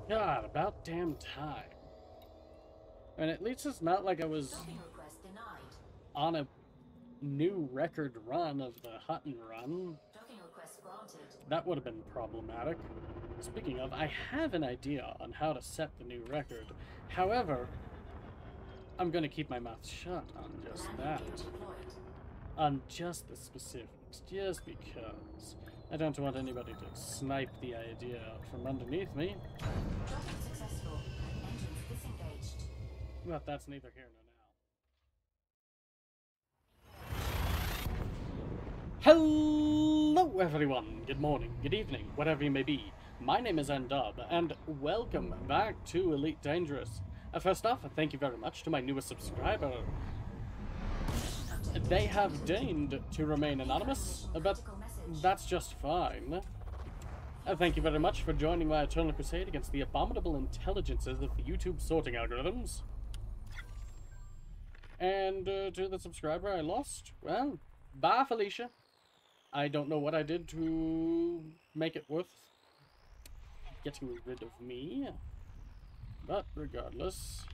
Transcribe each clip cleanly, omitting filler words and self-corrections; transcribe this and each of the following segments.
God, about damn time. And at least it's not like I was Docking request denied. on a new record run of the Hutton run. Docking request granted. That would have been problematic. Speaking of, I have an idea on how to set the new record. However, I'm going to keep my mouth shut on just Landing that. gear deployed. On just the specifics, just because I don't want anybody to snipe the idea out from underneath me. Docking successful. Engines disengaged. But that's neither here nor now. Hello everyone, good morning, good evening, whatever you may be. My name is Ndub, and welcome back to Elite Dangerous. First off, thank you very much to my newest subscriber. They have deigned to remain anonymous, but that's just fine. Thank you very much for joining my eternal crusade against the abominable intelligences of the YouTube sorting algorithms. And to the subscriber I lost, well, bye Felicia. I don't know what I did to make it worth getting rid of me, but regardless.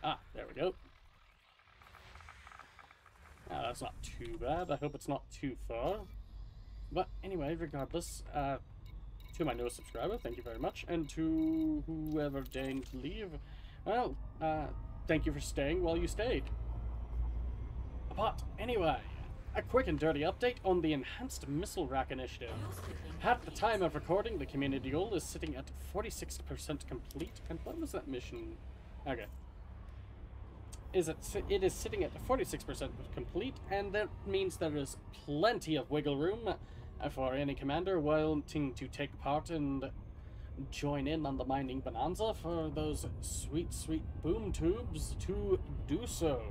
Ah, there we go. Ah, that's not too bad. I hope it's not too far. But anyway, regardless, to my newest subscriber, thank you very much. And to whoever deigned to leave, well, thank you for staying while you stayed. But anyway, a quick and dirty update on the Enhanced Missile Rack Initiative. At the time of recording, the community goal is sitting at 46% complete. And what was that mission? Okay. It is sitting at 46% complete, and that means there is plenty of wiggle room for any commander wanting to take part and join in on the mining bonanza for those sweet, sweet boom tubes to do so.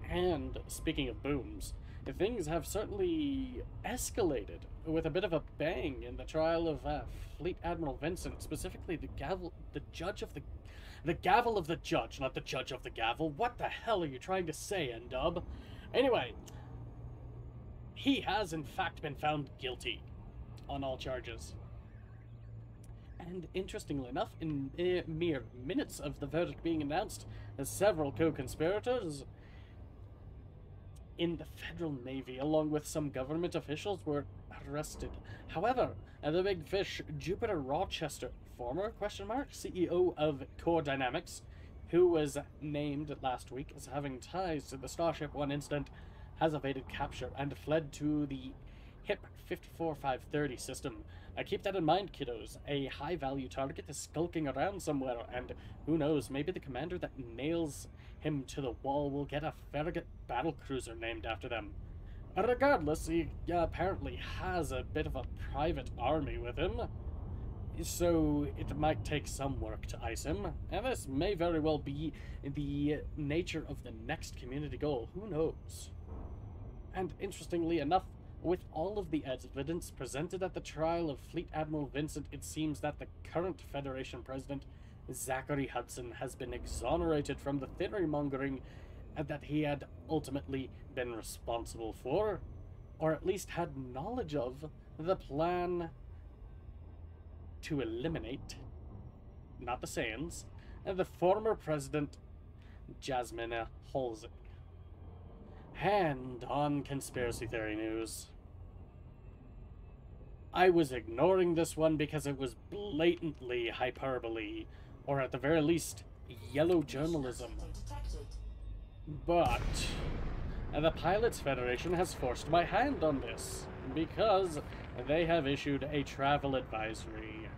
And speaking of booms, things have certainly escalated with a bit of a bang in the trial of Fleet Admiral Vincent, specifically the gavel of the judge, not the judge of the gavel. What the hell are you trying to say, Ndub? Anyway, he has in fact been found guilty on all charges. And interestingly enough, in mere minutes of the verdict being announced, several co-conspirators in the Federal Navy, along with some government officials, were arrested. However, the big fish, Jupiter Rochester, former CEO of Core Dynamics, who was named last week as having ties to the Starship One incident, has evaded capture and fled to the HIP 54530 system. Keep that in mind, kiddos. A high-value target is skulking around somewhere, and who knows, maybe the commander that nails him to the wall will get a Farragut battlecruiser named after them. Regardless, he apparently has a bit of a private army with him, so it might take some work to ice him, and this may very well be the nature of the next community goal. Who knows? And interestingly enough, with all of the evidence presented at the trial of Fleet Admiral Vincent, it seems that the current Federation President, Zachary Hudson, has been exonerated from the theory-mongering that he had ultimately been responsible for, or at least had knowledge of, the plan to eliminate, not the Saiyans, the former President, Jasmine Halsey. And on conspiracy theory news, I was ignoring this one because it was blatantly hyperbole, or at the very least, yellow journalism. But the Pilots Federation has forced my hand on this, because they have issued a travel advisory.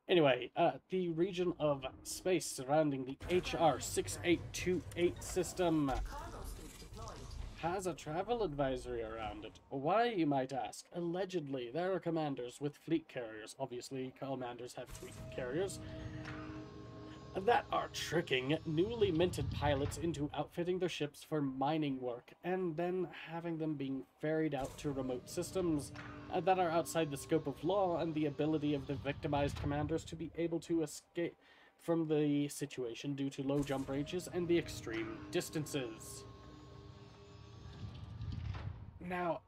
Anyway, the region of space surrounding the HR 6828 system has a travel advisory around it. Why, you might ask? Allegedly, there are commanders with fleet carriers. Obviously, commanders have fleet carriers that are tricking newly minted pilots into outfitting their ships for mining work, and then having them being ferried out to remote systems that are outside the scope of law and the ability of the victimized commanders to be able to escape from the situation due to low jump ranges and the extreme distances. Now,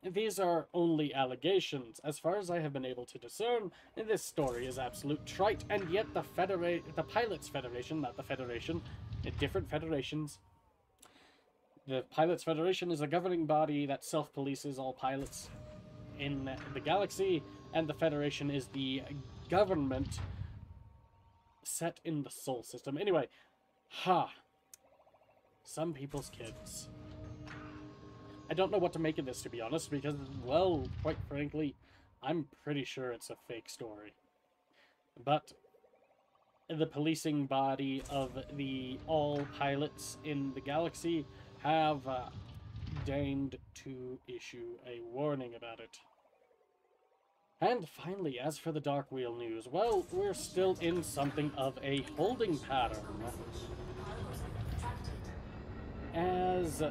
these are only allegations. As far as I have been able to discern, this story is absolute trite, and yet the Pilots Federation, not the Federation, different federations. The Pilots Federation is a governing body that self-polices all pilots in the galaxy, and the Federation is the government set in the Sol system. Anyway, some people's kids. I don't know what to make of this, to be honest, because, well, quite frankly, I'm pretty sure it's a fake story. But the policing body of the all pilots in the galaxy have deigned to issue a warning about it. And finally, as for the Dark Wheel news, well, we're still in something of a holding pattern. As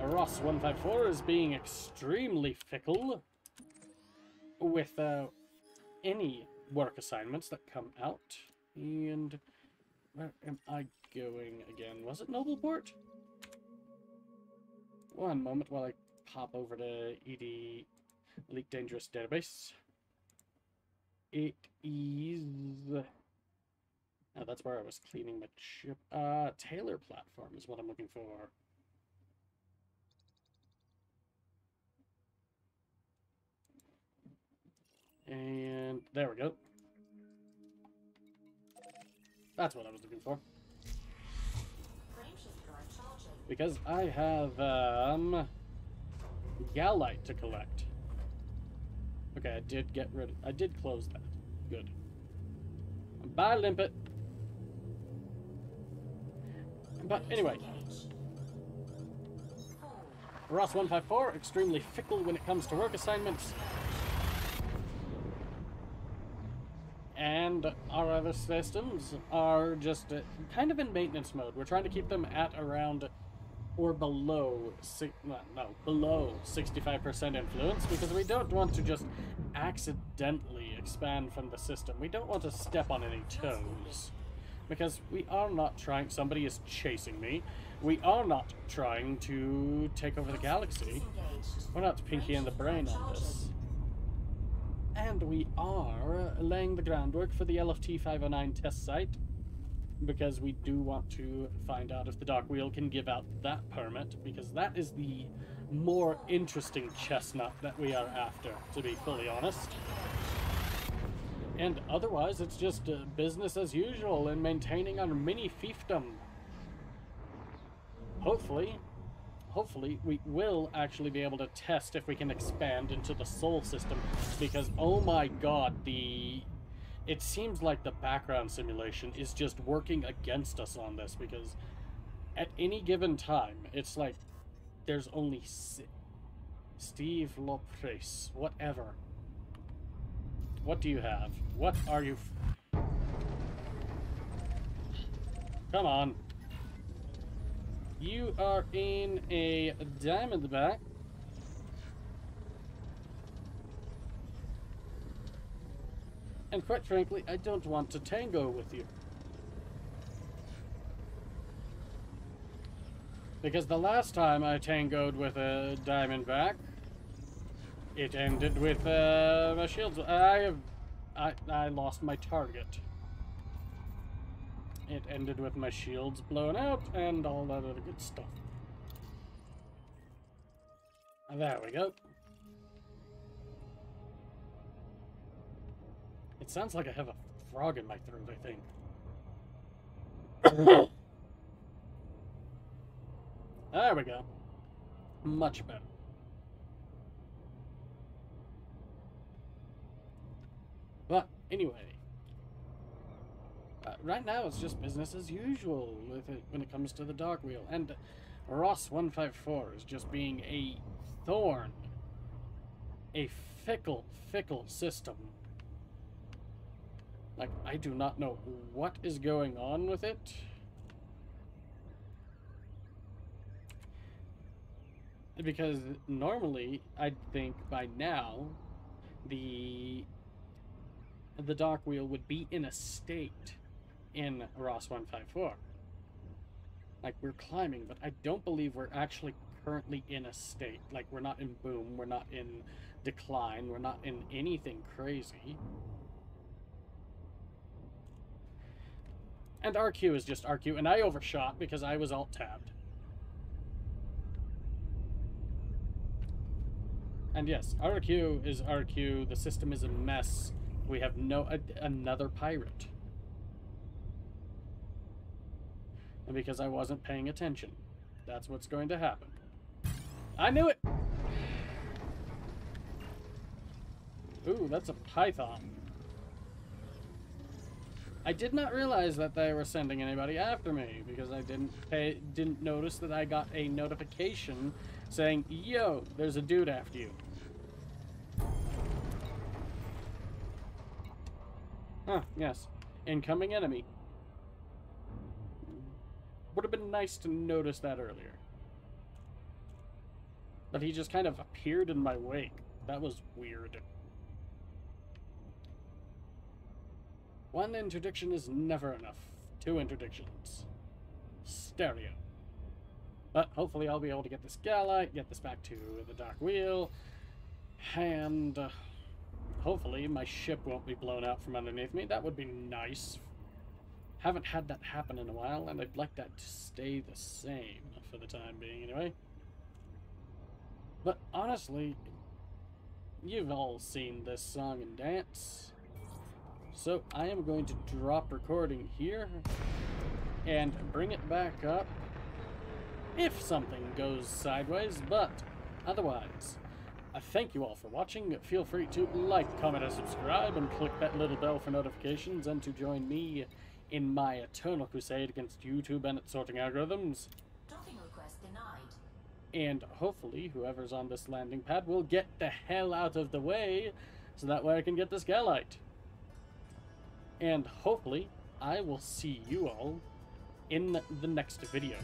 Ross 154 is being extremely fickle with any work assignments that come out. And where am I going again? Was it Nobleport? One moment while I pop over to ED Elite Dangerous Database. It is... Oh, that's where I was cleaning my chip. Taylor platform is what I'm looking for. And there we go. That's what I was looking for. Because I have, Galite to collect. Okay, I did close that. Good. Bye, Limpet. But anyway. Ross 154, extremely fickle when it comes to work assignments. And our other systems are just kind of in maintenance mode. We're trying to keep them at around or below, below 65% influence, because we don't want to just accidentally expand from the system. We don't want to step on any toes. Because we are not trying, somebody is chasing me. We are not trying to take over the galaxy. We're not Pinky in the brain on this. And we are laying the groundwork for the LFT 509 test site, because we do want to find out if the Dark Wheel can give out that permit, because that is the more interesting chestnut that we are after, to be fully honest. And otherwise, it's just business as usual in maintaining our mini fiefdom. Hopefully, we will actually be able to test if we can expand into the Sol system, because, oh my god, it seems like the background simulation is just working against us on this, because at any given time, it's like there's only Steve Lopres, whatever. What do you have? What are you... Come on. You are in a Diamondback. And quite frankly, I don't want to tango with you. Because the last time I tangoed with a Diamondback, it ended with my shields. I lost my target. It ended with my shields blown out and all that other good stuff. There we go. It sounds like I have a frog in my throat, I think. There we go. Much better. But anyway, right now it's just business as usual with it when it comes to the Dark Wheel, and Ross 154 is just being a thorn, a fickle system. Like, I do not know what is going on with it. Because normally, I'd think by now, the Dark Wheel would be in a state in Ross 154. Like, we're climbing, but I don't believe we're actually currently in a state. Like, we're not in boom, we're not in decline, we're not in anything crazy. And RQ is just RQ, and I overshot because I was alt-tabbed. And yes, RQ is RQ, the system is a mess. We have another pirate. And because I wasn't paying attention, that's what's going to happen. I knew it! Ooh, that's a python. I did not realize that they were sending anybody after me because I didn't notice that I got a notification saying, yo, there's a dude after you. Huh, yes. Incoming enemy. Would have been nice to notice that earlier. But he just kind of appeared in my wake. That was weird. One interdiction is never enough. 2 interdictions. Stereo. But hopefully I'll be able to get this Galite, get this back to the Dark Wheel, and hopefully my ship won't be blown out from underneath me. That would be nice. Haven't had that happen in a while, and I'd like that to stay the same for the time being, anyway. But honestly, you've all seen this song and dance. So I am going to drop recording here and bring it back up if something goes sideways, but otherwise, I thank you all for watching. Feel free to like, comment, and subscribe, and click that little bell for notifications, and to join me in my eternal crusade against YouTube and its sorting algorithms. Docking request denied. And hopefully whoever's on this landing pad will get the hell out of the way so that way I can get this Galite. And hopefully I will see you all in the next video.